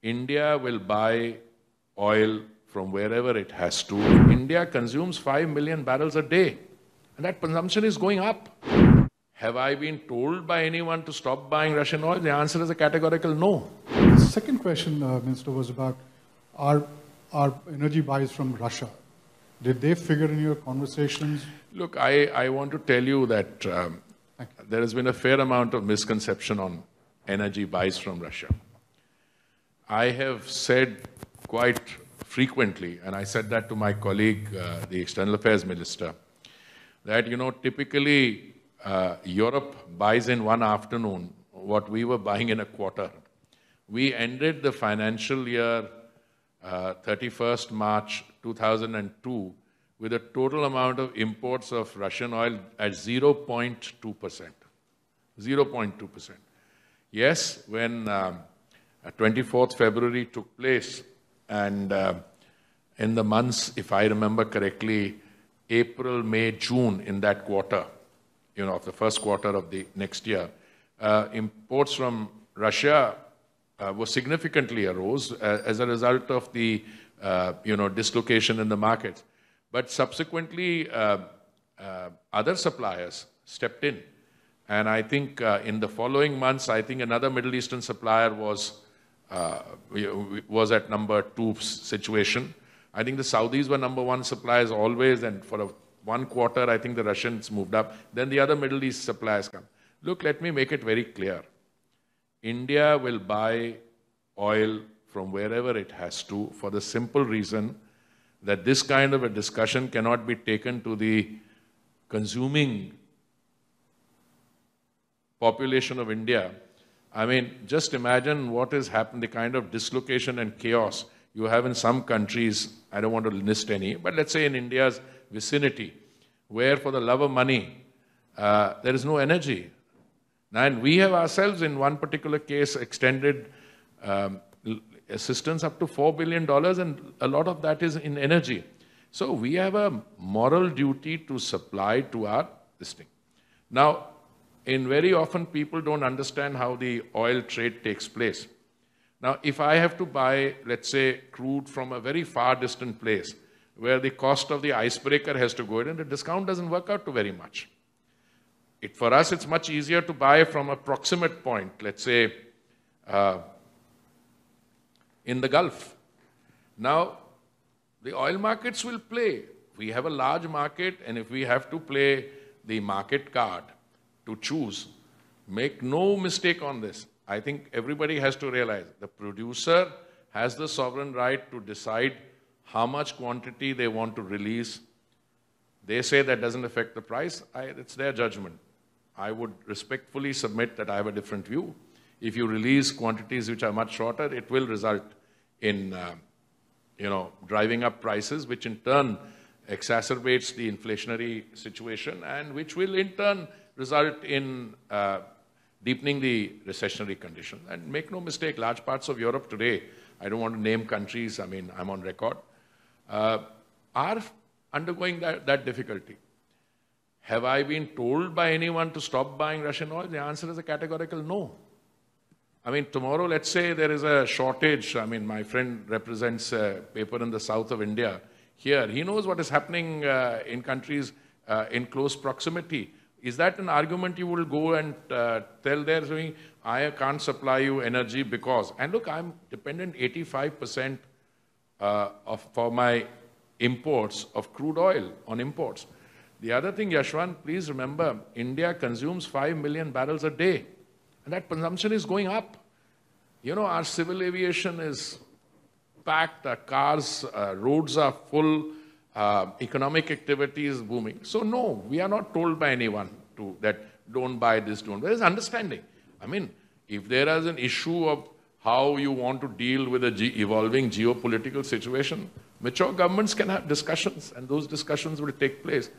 India will buy oil from wherever it has to. India consumes 5 million barrels a day, and that consumption is going up. Have I been told by anyone to stop buying Russian oil? The answer is a categorical no. The second question, Minister, was about our energy buys from Russia. Did they figure in your conversations? Look, I want to tell you that there has been a fair amount of misconception on energy buys from Russia. I have said quite frequently, and I said that to my colleague, the External Affairs Minister, that, typically Europe buys in one afternoon what we were buying in a quarter. We ended the financial year 31st March 2002 with a total amount of imports of Russian oil at 0.2%. 0.2%. Yes, when 24th February took place, and in the months, if I remember correctly, April, May, June, in that quarter, of the first quarter of the next year, imports from Russia were significantly arose as a result of the, dislocation in the markets. But subsequently, other suppliers stepped in. And I think in the following months, I think another Middle Eastern supplier was at number 2 situation. I think the Saudis were number 1 suppliers always, and for one quarter, I think the Russians moved up. Then the other Middle East suppliers come. Look, let me make it very clear. India will buy oil from wherever it has to, for the simple reason that this kind of a discussion cannot be taken to the consuming population of India. I mean, just imagine what has happened, the kind of dislocation and chaos you have in some countries. I don't want to list any, but let's say in India's vicinity, where for the love of money, there is no energy. And we have ourselves, in one particular case, extended assistance up to $4 billion, and a lot of that is in energy. So we have a moral duty to supply to our listening. Now, very often people don't understand how the oil trade takes place. Now, if I have to buy, let's say, crude from a very far distant place, where the cost of the icebreaker has to go in, and the discount doesn't work out to very much. For us, it's much easier to buy from a proximate point, let's say, in the Gulf. Now, the oil markets will play. We have a large market, and if we have to play the market card to choose, make no mistake on this. I think everybody has to realize the producer has the sovereign right to decide how much quantity they want to release. They say that doesn't affect the price. It's their judgment. I would respectfully submit that I have a different view. If you release quantities which are much shorter, it will result in, driving up prices, which in turn exacerbates the inflationary situation, and which will in turn result in deepening the recessionary condition. And make no mistake, large parts of Europe today, I don't want to name countries, I mean, I'm on record, are undergoing that difficulty. Have I been told by anyone to stop buying Russian oil? The answer is a categorical no. I mean, tomorrow, let's say there is a shortage. I mean, my friend represents a paper in the south of India here. He knows what is happening in countries in close proximity. Is that an argument you will go and tell there, saying, I can't supply you energy because... And look, I'm dependent 85% for my imports of crude oil on imports. The other thing, Yashwant, please remember, India consumes 5 million barrels a day. And that consumption is going up. Our civil aviation is packed, our cars, roads are full, economic activity is booming. So no, we are not told by anyone that don't buy this, don't. There is understanding. I mean, if there is an issue of how you want to deal with an evolving geopolitical situation, mature governments can have discussions, and those discussions will take place.